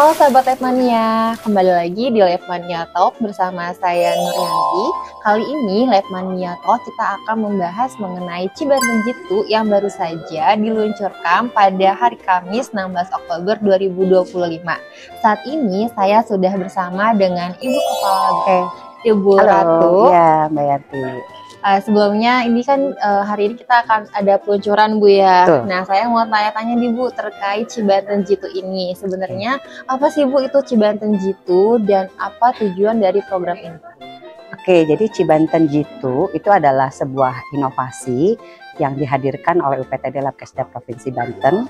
Halo sahabat Labmania, kembali lagi di Labmania Talk bersama saya Nuryanti. Kali ini Labmania Talk kita akan membahas mengenai Cibanten Jitu yang baru saja diluncurkan pada hari Kamis 16 Oktober 2025. Saat ini saya sudah bersama dengan Ibu Kepala Ibu Halo, Ratu. ya Mbak Yanti. Sebelumnya ini kan hari ini kita akan ada peluncuran Bu ya. Betul. Nah saya mau tanya-tanya nih Bu terkait Cibanten Jitu ini. Sebenarnya apa sih Bu itu Cibanten Jitu dan apa tujuan dari program ini? Oke, jadi Cibanten Jitu itu adalah sebuah inovasi yang dihadirkan oleh UPTD Labkesda Provinsi Banten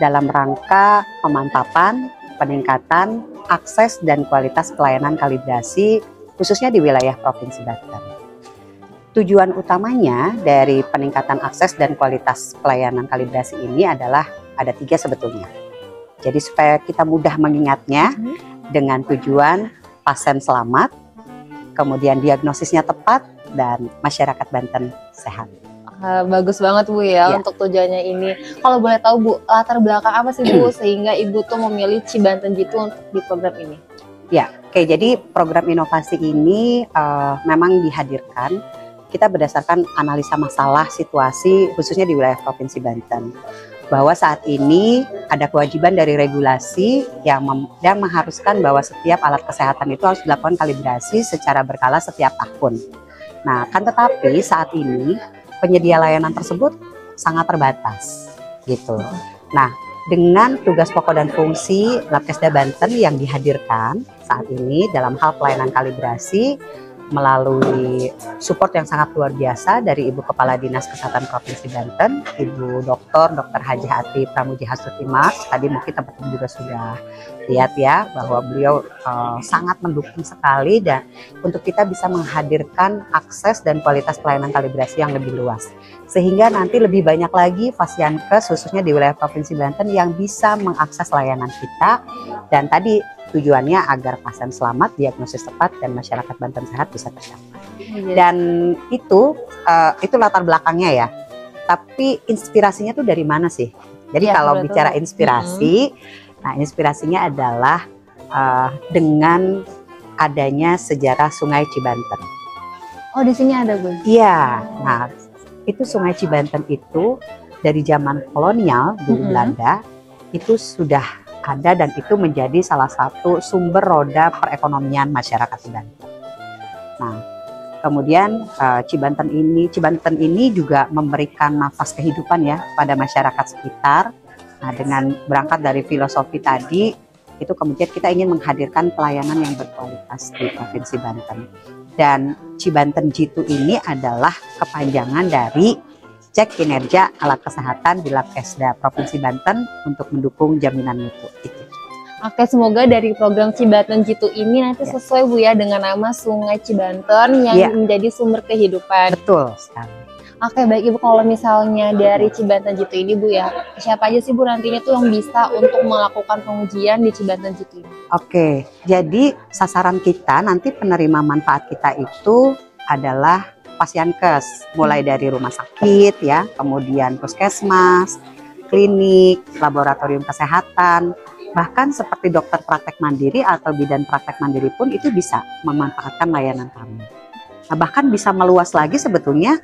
dalam rangka pemantapan, peningkatan, akses dan kualitas pelayanan kalibrasi khususnya di wilayah Provinsi Banten. Tujuan utamanya dari peningkatan akses dan kualitas pelayanan kalibrasi ini adalah ada 3 sebetulnya. Jadi supaya kita mudah mengingatnya dengan tujuan pasien selamat, kemudian diagnosisnya tepat, dan masyarakat Banten sehat. Bagus banget Bu ya untuk tujuannya ini. Kalau boleh tahu Bu, latar belakang apa sih Bu sehingga Ibu tuh memilih Cibanten Jitu untuk di program ini? Ya, oke. Jadi program inovasi ini memang dihadirkan kita berdasarkan analisa masalah situasi khususnya di wilayah Provinsi Banten. Bahwa saat ini ada kewajiban dari regulasi yang mengharuskan bahwa setiap alat kesehatan itu harus dilakukan kalibrasi secara berkala setiap tahun. Nah, kan tetapi saat ini penyedia layanan tersebut sangat terbatas gitu. Nah, dengan tugas pokok dan fungsi Labkesda Banten yang dihadirkan saat ini dalam hal pelayanan kalibrasi melalui support yang sangat luar biasa dari Ibu Kepala Dinas Kesehatan Provinsi Banten, Ibu Dr. Haji Ati Pramuji Hastuti Mas. Tadi mungkin teman-teman juga sudah lihat ya bahwa beliau sangat mendukung sekali dan untuk kita bisa menghadirkan akses dan kualitas pelayanan kalibrasi yang lebih luas. Sehingga nanti lebih banyak lagi Fasiankes khususnya di wilayah Provinsi Banten yang bisa mengakses layanan kita dan tadi tujuannya agar pasien selamat, diagnosis tepat, dan masyarakat Banten sehat bisa tercapai. Dan itu latar belakangnya ya. Tapi inspirasinya tuh dari mana sih? Jadi kalau bicara inspirasi, nah inspirasinya adalah dengan adanya sejarah Sungai Cibanten. Oh di sini ada Bu? Iya. Nah itu Sungai Cibanten itu dari zaman kolonial dulu Belanda itu sudah ada dan itu menjadi salah satu sumber roda perekonomian masyarakat Banten. Nah, kemudian Cibanten ini juga memberikan nafas kehidupan ya pada masyarakat sekitar. Nah, dengan berangkat dari filosofi tadi, itu kemudian kita ingin menghadirkan pelayanan yang berkualitas di Provinsi Banten. Dan Cibanten Jitu ini adalah kepanjangan dari cek kinerja alat kesehatan di Labkesda Provinsi Banten untuk mendukung jaminan mutu. Oke, semoga dari program Cibanten Jitu ini nanti sesuai Bu ya dengan nama Sungai Cibanten yang menjadi sumber kehidupan. Betul sekali. Oke, baik Ibu, kalau misalnya dari Cibanten Jitu ini Bu ya, siapa aja sih Bu nantinya tuh yang bisa untuk melakukan pengujian di Cibanten Jitu ini? Oke, jadi sasaran kita nanti penerima manfaat kita itu adalah Fasiankes, mulai dari rumah sakit ya, kemudian puskesmas, klinik, laboratorium kesehatan, bahkan seperti dokter praktek mandiri atau bidan praktek mandiri pun itu bisa memanfaatkan layanan kami. Nah, bahkan bisa meluas lagi sebetulnya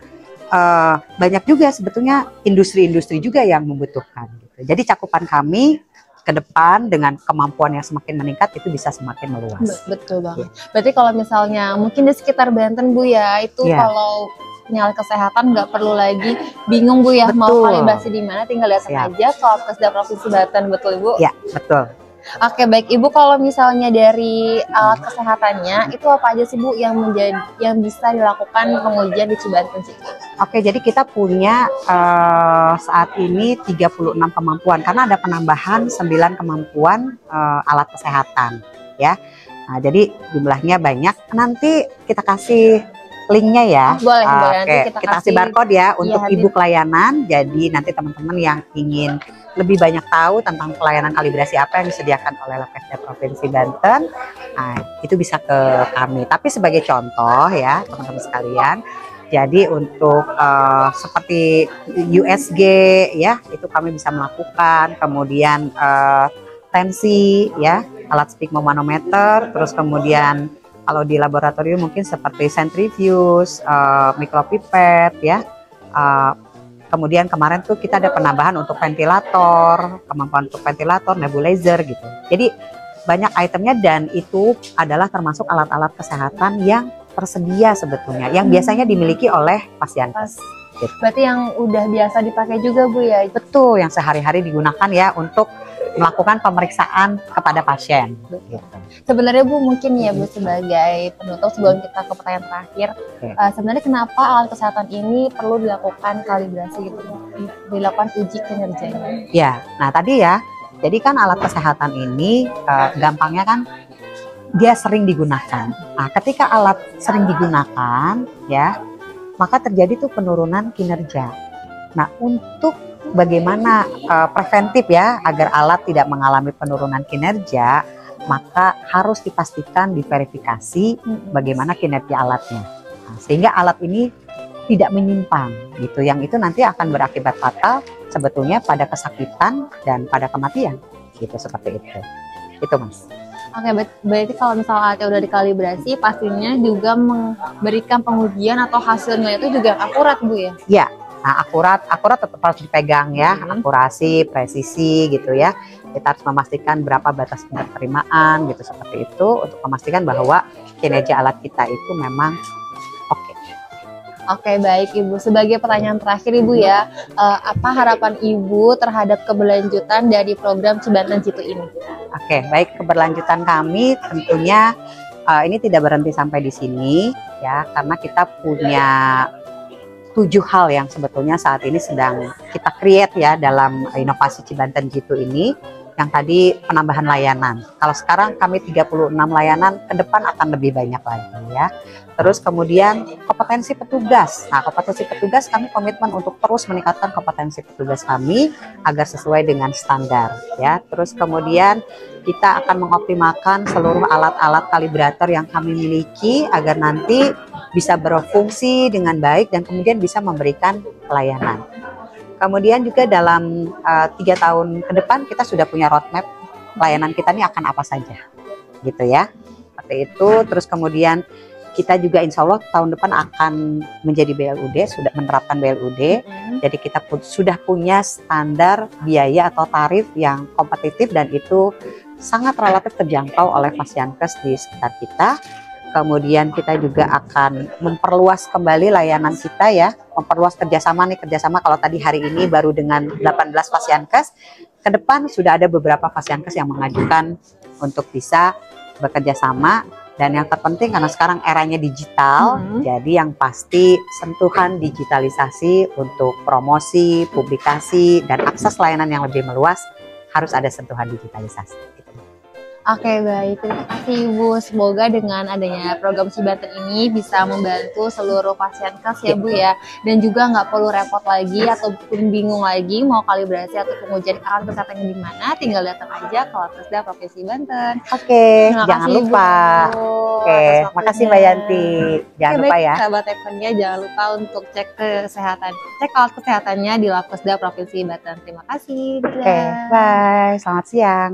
banyak juga sebetulnya industri-industri juga yang membutuhkan. Gitu. Jadi cakupan kami ke depan dengan kemampuan yang semakin meningkat itu bisa semakin meluas. Betul banget. Berarti kalau misalnya mungkin di sekitar Banten Bu ya, itu kalau nyala kesehatan nggak perlu lagi bingung Bu ya, mau kalibrasi di mana, tinggal datang aja ke Labkesda Provinsi Banten, betul Ibu? Ya, betul. Oke, baik Ibu, kalau misalnya dari alat kesehatannya itu apa aja sih Bu yang bisa dilakukan pengujian di Cibanten Jitu? Oke, jadi kita punya saat ini 36 kemampuan karena ada penambahan 9 kemampuan alat kesehatan ya. Nah, jadi jumlahnya banyak. Nanti kita kasih linknya ya. Boleh, nanti kita kasih barcode ya untuk ibu pelayanan. Jadi nanti teman-teman yang ingin lebih banyak tahu tentang pelayanan kalibrasi apa yang disediakan oleh Labkesda Provinsi Banten, nah, itu bisa ke kami. Tapi sebagai contoh ya teman-teman sekalian, jadi untuk seperti USG ya itu kami bisa melakukan, kemudian tensi ya, alat sphygmomanometer, terus kemudian kalau di laboratorium mungkin seperti centrifuge, micropipette ya. Kemudian kemarin tuh kita ada penambahan untuk ventilator, kemampuan untuk ventilator, nebulizer gitu. Jadi banyak itemnya dan itu adalah termasuk alat-alat kesehatan yang tersedia sebetulnya, yang biasanya dimiliki oleh pasienkes. Gitu. Berarti yang udah biasa dipakai juga Bu ya? Betul, yang sehari-hari digunakan ya untuk melakukan pemeriksaan kepada pasien. Gitu. Sebenarnya Bu mungkin ya Bu sebagai penutup sebelum kita ke pertanyaan terakhir, sebenarnya kenapa alat kesehatan ini perlu dilakukan kalibrasi gitu, dilakukan uji kinerjanya? Ya, nah tadi ya, jadi kan alat kesehatan ini gampangnya kan dia sering digunakan. Nah, ketika alat sering digunakan, ya, maka terjadi tuh penurunan kinerja. Nah, untuk bagaimana preventif ya agar alat tidak mengalami penurunan kinerja, maka harus dipastikan diverifikasi bagaimana kinerja alatnya. Nah, sehingga alat ini tidak menyimpang gitu, yang itu nanti akan berakibat fatal sebetulnya pada kesakitan dan pada kematian gitu, seperti itu. Itu Mas. Oke, berarti kalau misalnya alatnya udah dikalibrasi, pastinya juga memberikan pengujian atau hasilnya itu juga akurat Bu ya? Ya, nah akurat tetap harus dipegang ya, akurasi, presisi gitu ya. Kita harus memastikan berapa batas penerimaan gitu, seperti itu untuk memastikan bahwa kinerja alat kita itu memang oke. Oke, baik Ibu. Sebagai pertanyaan terakhir Ibu ya, apa harapan Ibu terhadap keberlanjutan dari program Cibanten Jitu ini? Oke, baik, keberlanjutan kami tentunya ini tidak berhenti sampai di sini ya, karena kita punya 7 hal yang sebetulnya saat ini sedang kita create ya dalam inovasi Cibanten Jitu ini. Yang tadi penambahan layanan. Kalau sekarang kami 36 layanan, ke depan akan lebih banyak lagi ya. Terus kemudian kompetensi petugas. Nah, kompetensi petugas kami komitmen untuk terus meningkatkan kompetensi petugas kami agar sesuai dengan standar ya. Terus kemudian kita akan mengoptimalkan seluruh alat-alat kalibrator yang kami miliki agar nanti bisa berfungsi dengan baik dan kemudian bisa memberikan pelayanan. Kemudian juga dalam 3 tahun ke depan kita sudah punya roadmap layanan kita ini akan apa saja gitu ya, seperti itu. Terus kemudian kita juga insya Allah tahun depan akan menjadi BLUD, sudah menerapkan BLUD. Jadi kita sudah punya standar biaya atau tarif yang kompetitif dan itu sangat relatif terjangkau oleh pasienkes di sekitar kita. Kemudian kita juga akan memperluas kembali layanan kita ya, memperluas kerjasama kalau tadi hari ini baru dengan 18 pasienkes, ke depan sudah ada beberapa pasienkes yang mengajukan untuk bisa bekerja sama. Dan yang terpenting karena sekarang eranya digital, jadi yang pasti sentuhan digitalisasi untuk promosi, publikasi, dan akses layanan yang lebih meluas harus ada sentuhan digitalisasi. Oke, baik. Terima kasih Ibu. Semoga dengan adanya program Cibanten ini bisa membantu seluruh pasienkes ya Bu ya. Dan juga nggak perlu repot lagi ataupun bingung lagi mau kalibrasi atau pengujian alat kesehatannya di mana. Tinggal datang aja ke Labkesda Provinsi Banten. Oke, jangan lupa. Oke, makasih Mbak Yanti. Jangan lupa ya. Sahabat Evennya jangan lupa untuk cek alat kesehatannya di Labkesda Provinsi Banten. Terima kasih. Oke, bye. Selamat siang.